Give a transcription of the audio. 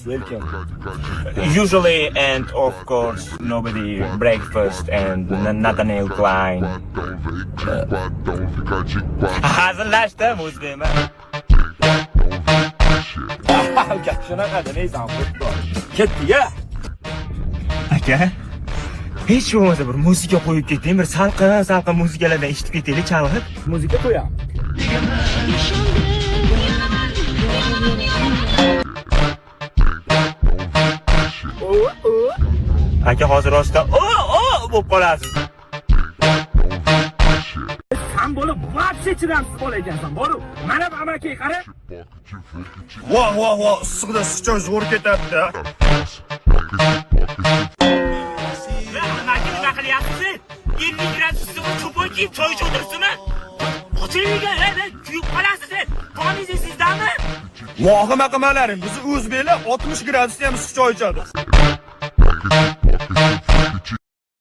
welcome. Usually, and of course, nobody breakfast and Nathaniel Klein. Hazırlaştım O'zbekman. Gap shunaqada neysan xuddi. Ketdi-ya. Aka, hech bo'lmasa bir muzika qo'yib keting, bir salqin muzikalardan eshitib ketaylik, chalg'ib. Muzika qo'yam. Aka hozir rostdan bo'lib qolasiz. Sen bo'lib vaqtcha chidamsiz bola ekansan. Boru, mana bu amaki qara. Voh, issiqda issiqcha zo'r ketadi-da. Amaki nima qilyapsiz? 50 gradus issiqda cho'pon kiyib choy ichib Ochiga, kuyib qolasiz. Qo'lingiz sizdami? Vohima qilmalaring, biz o'zbeklar 60 gradusda ham issiq choy ichadi.